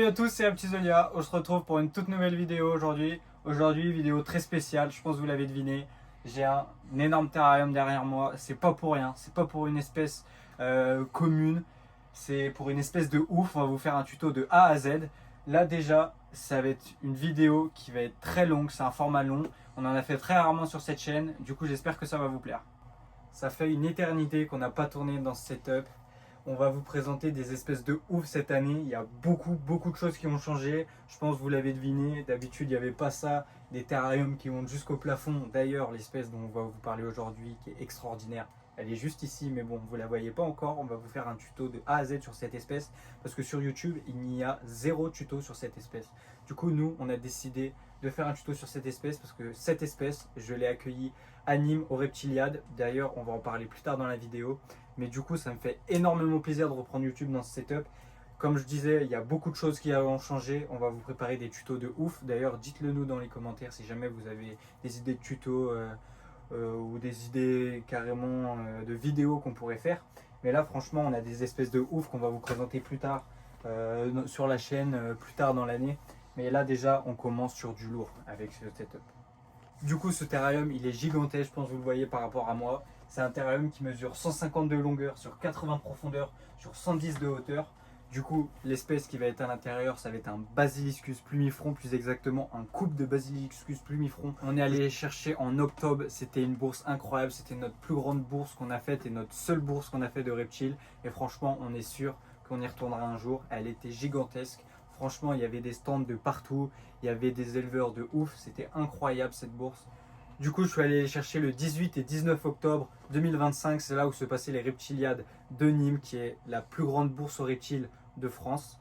Salut à tous, c'est Aptizonia. On se retrouve pour une toute nouvelle vidéo aujourd'hui. Aujourd'hui, vidéo très spéciale, je pense que vous l'avez deviné. J'ai un énorme terrarium derrière moi. C'est pas pour rien, c'est pas pour une espèce commune. C'est pour une espèce de ouf. On va vous faire un tuto de A à Z. Là déjà, ça va être une vidéo qui va être très longue, c'est un format long. On en a fait très rarement sur cette chaîne. Du coup, j'espère que ça va vous plaire. Ça fait une éternité qu'on n'a pas tourné dans ce setup. On va vous présenter des espèces de ouf cette année. Il y a beaucoup de choses qui ont changé. Je pense que vous l'avez deviné. D'habitude, il n'y avait pas ça. Des terrariums qui montent jusqu'au plafond. D'ailleurs, l'espèce dont on va vous parler aujourd'hui, qui est extraordinaire, elle est juste ici. Mais bon, vous ne la voyez pas encore. On va vous faire un tuto de A à Z sur cette espèce. Parce que sur YouTube, il n'y a zéro tuto sur cette espèce. Du coup, nous, on a décidé de faire un tuto sur cette espèce. Parce que cette espèce, je l'ai accueillie à Nîmes, au Reptiliade. D'ailleurs, on va en parler plus tard dans la vidéo. Mais du coup, ça me fait énormément plaisir de reprendre YouTube dans ce setup. Comme je disais, il y a beaucoup de choses qui ont changé. On va vous préparer des tutos de ouf. D'ailleurs, dites-le nous dans les commentaires si jamais vous avez des idées de tutos ou des idées carrément de vidéos qu'on pourrait faire. Mais là, franchement, on a des espèces de ouf qu'on va vous présenter plus tard sur la chaîne, plus tard dans l'année. Mais là, déjà, on commence sur du lourd avec ce setup. Du coup, ce terrarium, il est gigantesque, je pense que vous le voyez par rapport à moi. C'est un terrarium qui mesure 150 de longueur, sur 80 de profondeur, sur 110 de hauteur. Du coup, l'espèce qui va être à l'intérieur, ça va être un Basiliscus plumifron, plus exactement un couple de Basiliscus plumifron. On est allé chercher en octobre, c'était une bourse incroyable, c'était notre plus grande bourse qu'on a faite et notre seule bourse qu'on a fait de reptiles. Et franchement, on est sûr qu'on y retournera un jour. Elle était gigantesque. Franchement, il y avait des stands de partout, il y avait des éleveurs de ouf, c'était incroyable cette bourse. Du coup, je suis allé chercher le 18 et 19 octobre 2025, c'est là où se passaient les Reptiliades de Nîmes, qui est la plus grande bourse aux reptiles de France.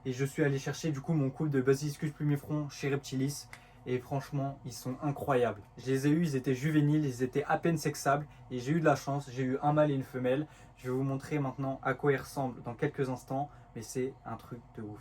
Et je suis allé chercher du coup mon couple de Basiliscus plumifron chez Reptilis. Et franchement, ils sont incroyables. Je les ai eus, ils étaient juvéniles, ils étaient à peine sexables. Et j'ai eu de la chance, j'ai eu un mâle et une femelle. Je vais vous montrer maintenant à quoi ils ressemblent dans quelques instants. Mais c'est un truc de ouf.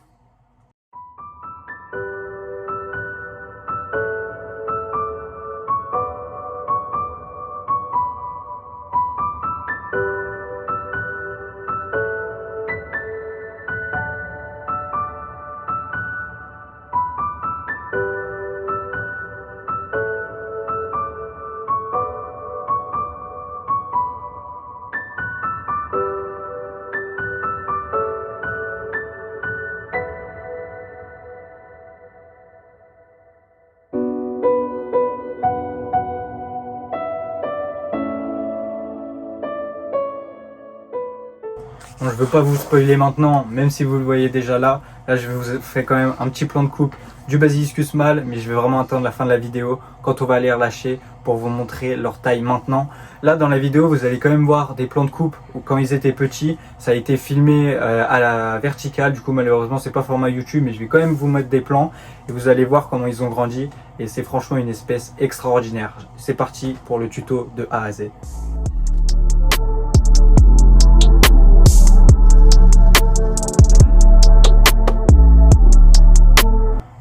Bon, je ne veux pas vous spoiler maintenant, même si vous le voyez déjà là. Là, je vais vous faire quand même un petit plan de coupe du Basiliscus mâle, mais je vais vraiment attendre la fin de la vidéo quand on va les relâcher pour vous montrer leur taille maintenant. Là, dans la vidéo, vous allez quand même voir des plans de coupe où quand ils étaient petits, ça a été filmé à la verticale. Du coup, malheureusement, c'est pas format YouTube, mais je vais quand même vous mettre des plans et vous allez voir comment ils ont grandi. Et c'est franchement une espèce extraordinaire. C'est parti pour le tuto de A à Z.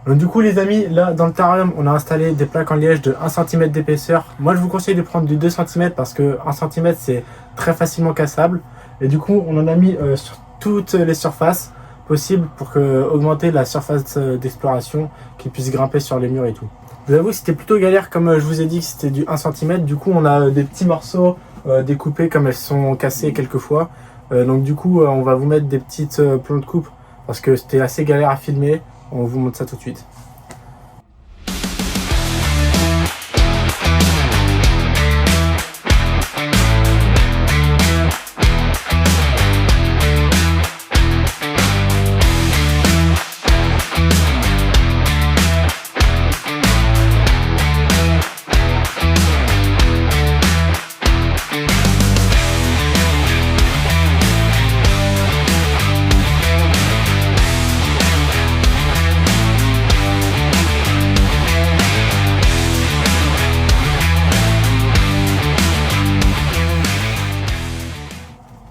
Donc du coup les amis, là dans le terrarium on a installé des plaques en liège de 1 cm d'épaisseur. Moi je vous conseille de prendre du 2 cm parce que 1 cm c'est très facilement cassable. Et du coup on en a mis sur toutes les surfaces possibles pour augmenter la surface d'exploration, qu'ils puissent grimper sur les murs et tout. Je vous avoue que c'était plutôt galère, comme je vous ai dit que c'était du 1 cm. Du coup on a des petits morceaux découpés comme elles sont cassées quelquefois. Donc du coup on va vous mettre des petites plans de coupe parce que c'était assez galère à filmer. On vous montre ça tout de suite.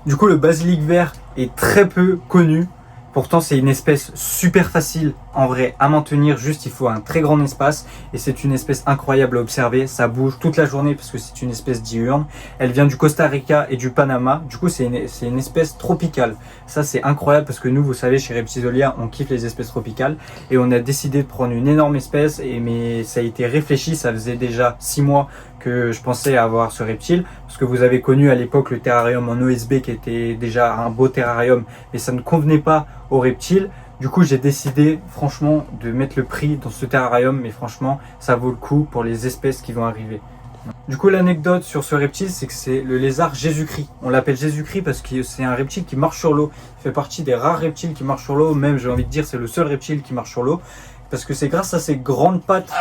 Du coup, le basilic vert est très peu connu. Pourtant, c'est une espèce super facile en vrai à maintenir, juste il faut un très grand espace et c'est une espèce incroyable à observer. Ça bouge toute la journée parce que c'est une espèce diurne. Elle vient du Costa Rica et du Panama. Du coup, c'est une espèce tropicale. Ça, c'est incroyable parce que nous, vous savez, chez Reptisolia, on kiffe les espèces tropicales et on a décidé de prendre une énorme espèce. Mais ça a été réfléchi, ça faisait déjà 6 mois que je pensais avoir ce reptile parce que vous avez connu à l'époque le terrarium en OSB qui était déjà un beau terrarium mais ça ne convenait pas aux reptiles. Du coup, j'ai décidé franchement de mettre le prix dans ce terrarium, mais franchement, ça vaut le coup pour les espèces qui vont arriver. Du coup, l'anecdote sur ce reptile, c'est que c'est le lézard Jésus-Christ. On l'appelle Jésus-Christ parce que c'est un reptile qui marche sur l'eau. Il fait partie des rares reptiles qui marchent sur l'eau. Même, j'ai envie de dire, c'est le seul reptile qui marche sur l'eau parce que c'est grâce à ses grandes pattes.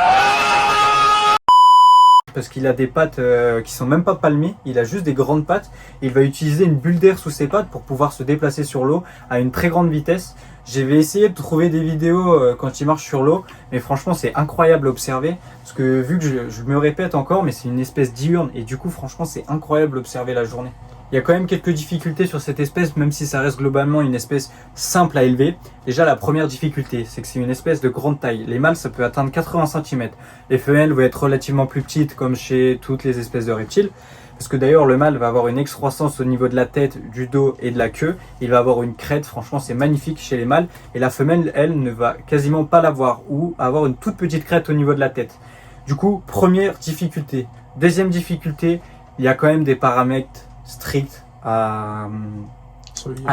Parce qu'il a des pattes qui sont même pas palmées, il a juste des grandes pattes. Il va utiliser une bulle d'air sous ses pattes pour pouvoir se déplacer sur l'eau à une très grande vitesse. J'ai essayé de trouver des vidéos quand il marche sur l'eau, mais franchement c'est incroyable à observer. Parce que vu que je me répète encore, mais c'est une espèce diurne et du coup franchement c'est incroyable à observer la journée. Il y a quand même quelques difficultés sur cette espèce, même si ça reste globalement une espèce simple à élever. Déjà, la première difficulté, c'est que c'est une espèce de grande taille. Les mâles, ça peut atteindre 80 cm. Les femelles vont être relativement plus petites, comme chez toutes les espèces de reptiles. Parce que d'ailleurs, le mâle va avoir une excroissance au niveau de la tête, du dos et de la queue. Il va avoir une crête, franchement, c'est magnifique chez les mâles. Et la femelle, elle, ne va quasiment pas l'avoir, ou avoir une toute petite crête au niveau de la tête. Du coup, première difficulté. Deuxième difficulté, il y a quand même des paramètres strict à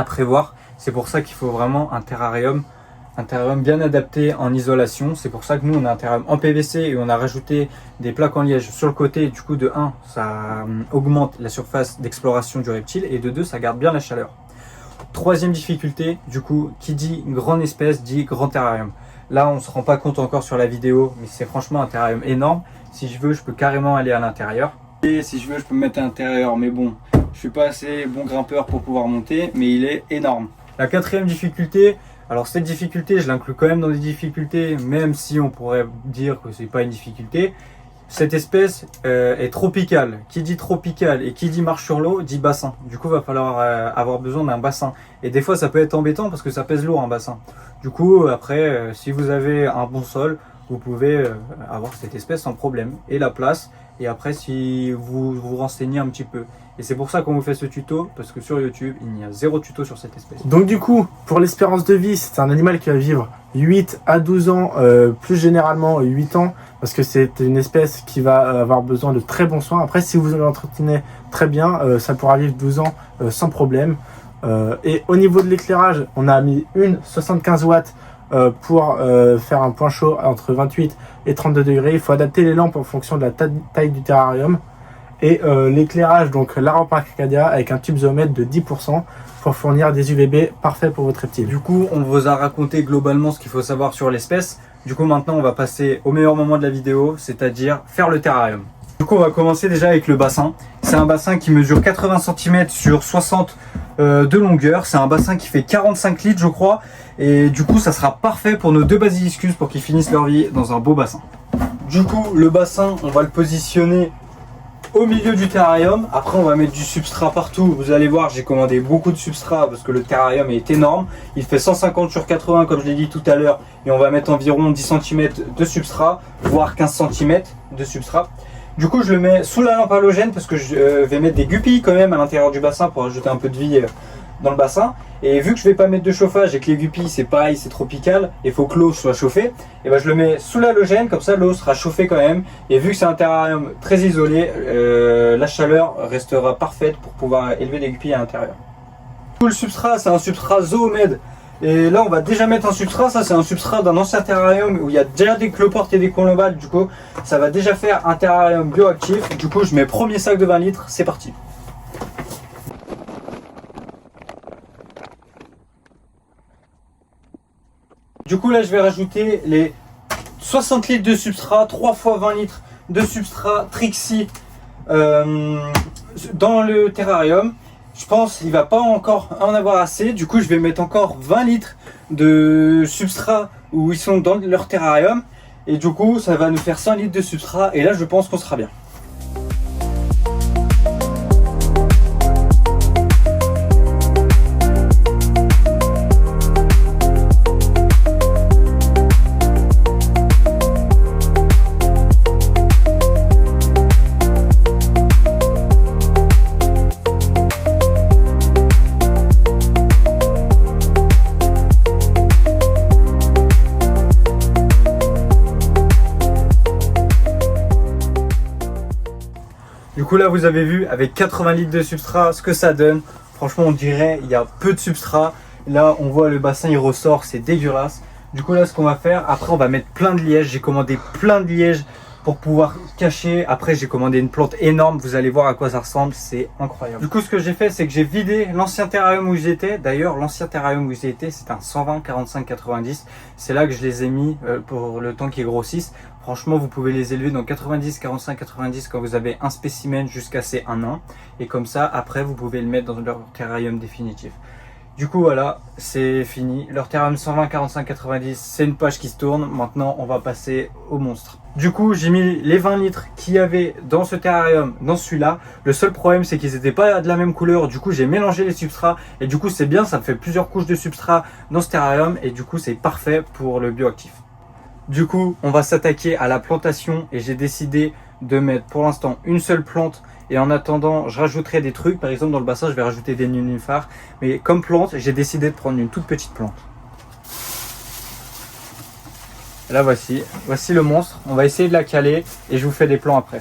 prévoir. C'est pour ça qu'il faut vraiment un terrarium bien adapté en isolation. C'est pour ça que nous on a un terrarium en PVC et on a rajouté des plaques en liège sur le côté. Du coup, de 1, ça augmente la surface d'exploration du reptile et de 2, ça garde bien la chaleur. Troisième difficulté, du coup, qui dit grande espèce dit grand terrarium. Là, on se rend pas compte encore sur la vidéo, mais c'est franchement un terrarium énorme. Si je veux, je peux carrément aller à l'intérieur. Et si je veux, je peux me mettre à l'intérieur, mais bon, je suis pas assez bon grimpeur pour pouvoir monter, mais il est énorme. La quatrième difficulté, alors cette difficulté, je l'inclus quand même dans des difficultés, même si on pourrait dire que c'est pas une difficulté. Cette espèce est tropicale. Qui dit tropicale et qui dit marche sur l'eau dit bassin. Du coup, il va falloir avoir besoin d'un bassin. Et des fois, ça peut être embêtant parce que ça pèse lourd un bassin. Du coup, après, si vous avez un bon sol, vous pouvez avoir cette espèce sans problème. Et la place. Et après, si vous vous renseignez un petit peu. Et c'est pour ça qu'on vous fait ce tuto, parce que sur YouTube, il n'y a 0 tuto sur cette espèce. Donc du coup, pour l'espérance de vie, c'est un animal qui va vivre 8 à 12 ans, plus généralement 8 ans, parce que c'est une espèce qui va avoir besoin de très bons soins. Après, si vous l'entretenez très bien, ça pourra vivre 12 ans sans problème. Et au niveau de l'éclairage, on a mis une 75 watts pour faire un point chaud entre 28 et 32 degrés. Il faut adapter les lampes en fonction de la taille du terrarium. Et l'éclairage, donc la lampe Arcadia avec un tube zoomètre de 10% pour fournir des UVB parfaits pour votre reptile. Du coup, on vous a raconté globalement ce qu'il faut savoir sur l'espèce. Du coup, maintenant, on va passer au meilleur moment de la vidéo, c'est-à-dire faire le terrarium. Du coup, on va commencer déjà avec le bassin. C'est un bassin qui mesure 80 cm sur 60 de longueur. C'est un bassin qui fait 45 litres, je crois. Et du coup, ça sera parfait pour nos 2 basiliscus pour qu'ils finissent leur vie dans un beau bassin. Du coup, le bassin, on va le positionner au milieu du terrarium. Après, on va mettre du substrat partout. Vous allez voir, j'ai commandé beaucoup de substrat parce que le terrarium est énorme. Il fait 150 sur 80 comme je l'ai dit tout à l'heure. Et on va mettre environ 10 cm de substrat, voire 15 cm de substrat. Du coup, je le mets sous la lampe halogène parce que je vais mettre des guppies quand même à l'intérieur du bassin pour ajouter un peu de vie dans le bassin. Et vu que je vais pas mettre de chauffage et que les guppies c'est pareil, c'est tropical, il faut que l'eau soit chauffée, et ben je le mets sous l'halogène, comme ça l'eau sera chauffée quand même. Et vu que c'est un terrarium très isolé, la chaleur restera parfaite pour pouvoir élever les guppies à l'intérieur. Le substrat, c'est un substrat Zoomed. Et là on va déjà mettre un substrat, ça c'est un substrat d'un ancien terrarium où il y a déjà des cloportes et des colombales. Du coup ça va déjà faire un terrarium bioactif. Du coup je mets premier sac de 20 litres, c'est parti. Du coup là je vais rajouter les 60 litres de substrat, 3 fois 20 litres de substrat Trixie dans le terrarium. Je pense qu'il ne va pas encore en avoir assez, du coup je vais mettre encore 20 litres de substrat où ils sont dans leur terrarium. Et du coup ça va nous faire 100 litres de substrat et là je pense qu'on sera bien. Du coup là vous avez vu avec 80 litres de substrat ce que ça donne. Franchement on dirait il y a peu de substrat. Là on voit le bassin il ressort, c'est dégueulasse. Du coup là ce qu'on va faire, après on va mettre plein de liège. J'ai commandé plein de liège pour pouvoir cacher. Après j'ai commandé une plante énorme, vous allez voir à quoi ça ressemble, c'est incroyable. Du coup ce que j'ai fait c'est que j'ai vidé l'ancien terrarium où j'étais. D'ailleurs l'ancien terrarium où j'étais c'est un 120 45 90. C'est là que je les ai mis pour le temps qu'ils grossissent. Franchement vous pouvez les élever dans 90 45 90 quand vous avez un spécimen jusqu'à ces 1 an. Et comme ça après vous pouvez le mettre dans leur terrarium définitif. Du coup voilà, c'est fini. Leur terrarium 120 45 90, c'est une page qui se tourne. Maintenant on va passer au monstre. Du coup j'ai mis les 20 litres qu'il y avait dans ce terrarium, dans celui-là. Le seul problème c'est qu'ils n'étaient pas de la même couleur. Du coup j'ai mélangé les substrats. Et du coup c'est bien, ça me fait plusieurs couches de substrat dans ce terrarium. Et du coup c'est parfait pour le bioactif. Du coup on va s'attaquer à la plantation. Et j'ai décidé de mettre pour l'instant une seule plante. Et en attendant, je rajouterai des trucs. Par exemple, dans le bassin, je vais rajouter des nénuphars. Mais comme plante, j'ai décidé de prendre une toute petite plante. Là, voici le monstre. On va essayer de la caler et je vous fais des plans après.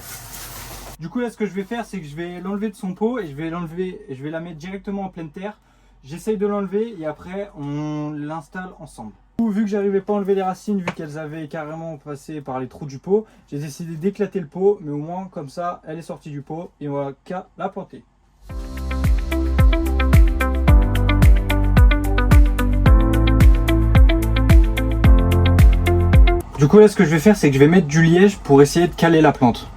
Du coup, là, ce que je vais faire, c'est que je vais l'enlever de son pot et je vais la mettre directement en pleine terre. J'essaye de l'enlever et après, on l'installe ensemble. Vu que j'arrivais pas à enlever les racines, vu qu'elles avaient carrément passé par les trous du pot, j'ai décidé d'éclater le pot, mais au moins comme ça elle est sortie du pot et on va qu'à la planter. Du coup là ce que je vais faire c'est que je vais mettre du liège pour essayer de caler la plante.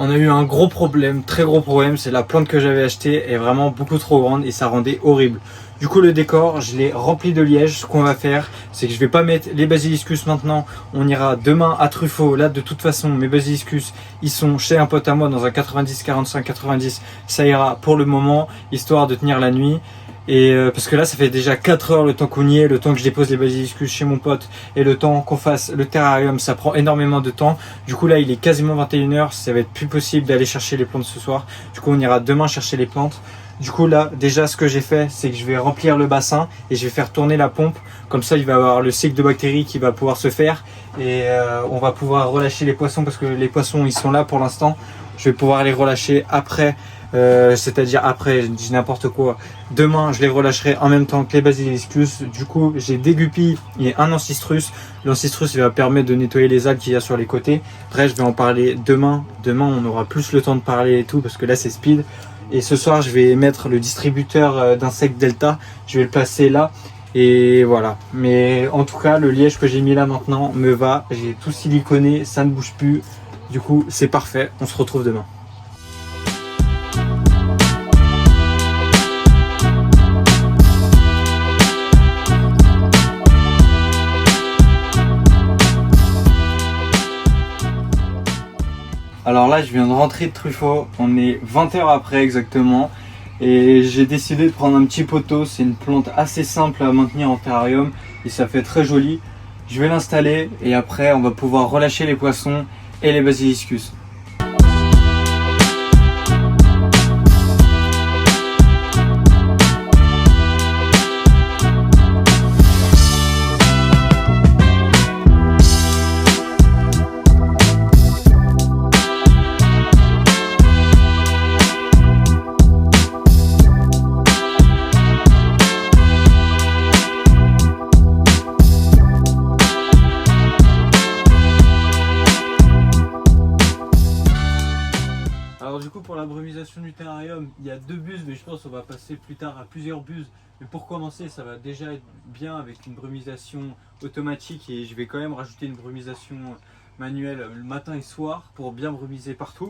On a eu un gros problème, très gros problème, c'est la plante que j'avais achetée est vraiment beaucoup trop grande et ça rendait horrible. Du coup le décor, je l'ai rempli de liège. Ce qu'on va faire, c'est que je vais pas mettre les basiliscus maintenant. On ira demain à Truffaut. Là de toute façon mes basiliscus, ils sont chez un pote à moi dans un 90 45 90. Ça ira pour le moment, histoire de tenir la nuit. Et parce que là ça fait déjà 4 heures le temps qu'on y est, le temps que je dépose les basiliscus chez mon pote et le temps qu'on fasse le terrarium, ça prend énormément de temps. Du coup là il est quasiment 21 h, ça va être plus possible d'aller chercher les plantes ce soir. Du coup on ira demain chercher les plantes. Du coup là déjà ce que j'ai fait c'est que je vais remplir le bassin et je vais faire tourner la pompe. Comme ça il va y avoir le cycle de bactéries qui va pouvoir se faire et on va pouvoir relâcher les poissons parce que les poissons ils sont là pour l'instant. Je vais pouvoir les relâcher après. C'est-à-dire après, je dis n'importe quoi. Demain, je les relâcherai en même temps que les basiliscus. Du coup, j'ai des guppies et un ancistrus. L'ancistrus, il va permettre de nettoyer les algues qu'il y a sur les côtés. Bref, je vais en parler demain. Demain, on aura plus le temps de parler et tout parce que là, c'est speed. Et ce soir, je vais mettre le distributeur d'insectes Delta. Je vais le placer là. Et voilà. Mais en tout cas, le liège que j'ai mis là maintenant me va. J'ai tout siliconé, ça ne bouge plus. Du coup, c'est parfait. On se retrouve demain. Alors là, je viens de rentrer de Truffaut, on est 20 h après exactement. Et j'ai décidé de prendre un petit poteau, c'est une plante assez simple à maintenir en terrarium et ça fait très joli. Je vais l'installer et après on va pouvoir relâcher les poissons et les basiliscus. Pour la brumisation du terrarium, il y a 2 buses, mais je pense qu'on va passer plus tard à plusieurs buses. Mais pour commencer, ça va déjà être bien avec une brumisation automatique et je vais quand même rajouter une brumisation manuelle le matin et soir pour bien brumiser partout.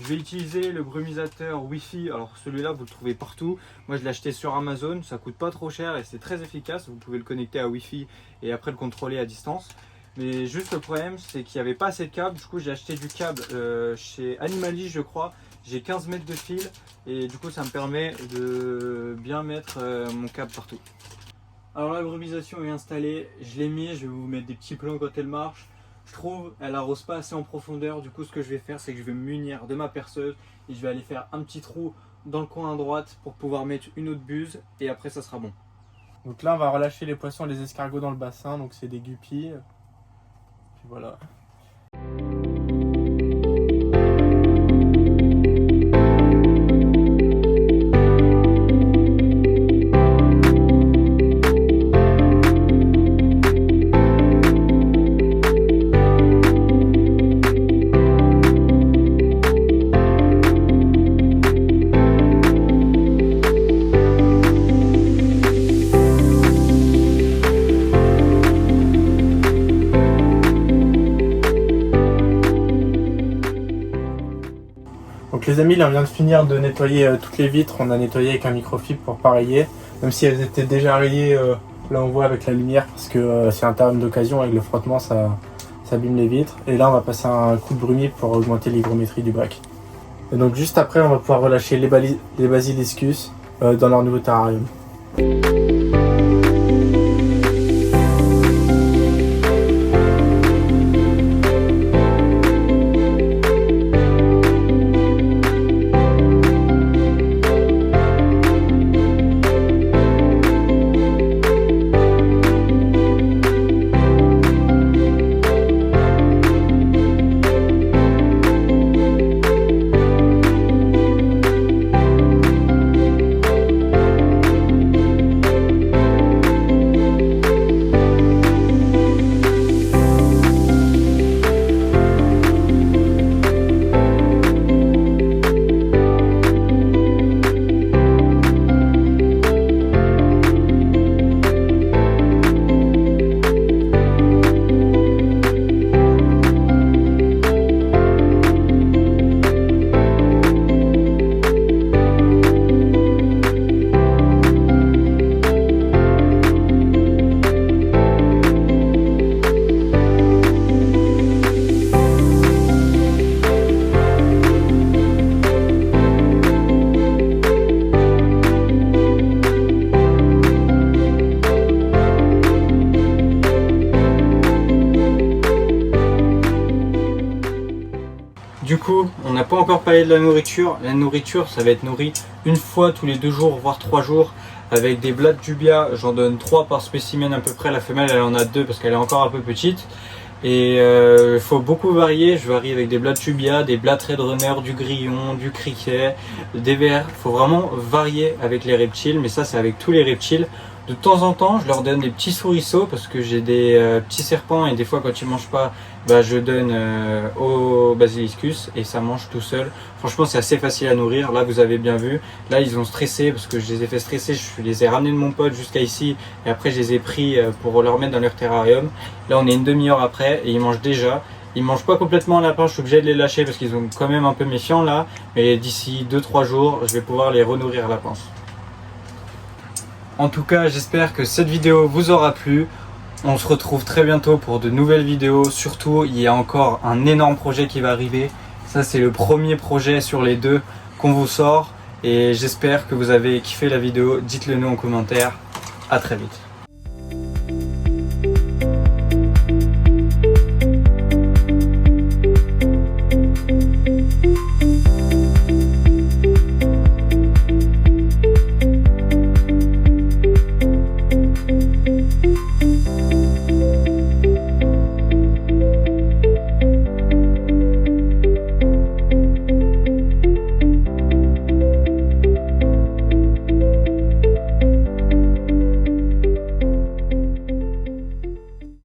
Je vais utiliser le brumisateur Wi-Fi. Alors celui-là, vous le trouvez partout. Moi, je l'ai acheté sur Amazon. Ça coûte pas trop cher et c'est très efficace. Vous pouvez le connecter à Wi-Fi et après le contrôler à distance. Mais juste le problème, c'est qu'il n'y avait pas assez de câbles. Du coup, j'ai acheté du câble chez Animalis, je crois. J'ai 15 mètres de fil et du coup, ça me permet de bien mettre mon câble partout. Alors, la brumisation est installée. Je l'ai mis. Je vais vous mettre des petits plans quand elle marche. Je trouve elle arrose pas assez en profondeur. Du coup, ce que je vais faire, c'est que je vais me munir de ma perceuse et je vais aller faire un petit trou dans le coin à droite pour pouvoir mettre une autre buse et après, ça sera bon. Donc là, on va relâcher les poissons, les escargots dans le bassin. Donc c'est des guppies. Puis voilà. Donc les amis, là on vient de finir de nettoyer toutes les vitres, on a nettoyé avec un microfibre pour pas rayer, même si elles étaient déjà rayées, là on voit avec la lumière parce que c'est un terme d'occasion, avec le frottement ça abîme les vitres. Et là on va passer un coup de brumide pour augmenter l'hygrométrie du bac. Et donc juste après on va pouvoir relâcher les basiliscus dans leur nouveau terrarium. Du coup, on n'a pas encore parlé de la nourriture. La nourriture, ça va être nourri une fois tous les 2 jours, voire 3 jours, avec des blattes dubia. J'en donne 3 par spécimen à peu près. La femelle, elle en a 2 parce qu'elle est encore un peu petite. Et il faut beaucoup varier. Je varie avec des blattes dubia, des blattes red runner, du grillon, du criquet, des vers. Il faut vraiment varier avec les reptiles, mais ça, c'est avec tous les reptiles. De temps en temps, je leur donne des petits souriceaux parce que j'ai des petits serpents et des fois quand ils mangent pas, je donne au basiliscus et ça mange tout seul. Franchement, c'est assez facile à nourrir. Là, vous avez bien vu. Là, ils ont stressé parce que je les ai fait stresser. Je les ai ramenés de mon pote jusqu'à ici et après, je les ai pris pour leur mettre dans leur terrarium. Là, on est une demi-heure après et ils mangent déjà. Ils mangent pas complètement la pince, je suis obligé de les lâcher parce qu'ils sont quand même un peu méfiants là. Mais d'ici 2-3 jours, je vais pouvoir les renourrir la pince. En tout cas, j'espère que cette vidéo vous aura plu. On se retrouve très bientôt pour de nouvelles vidéos. Surtout, il y a encore un énorme projet qui va arriver. Ça, c'est le premier projet sur les 2 qu'on vous sort. Et j'espère que vous avez kiffé la vidéo. Dites-le nous en commentaire. À très vite.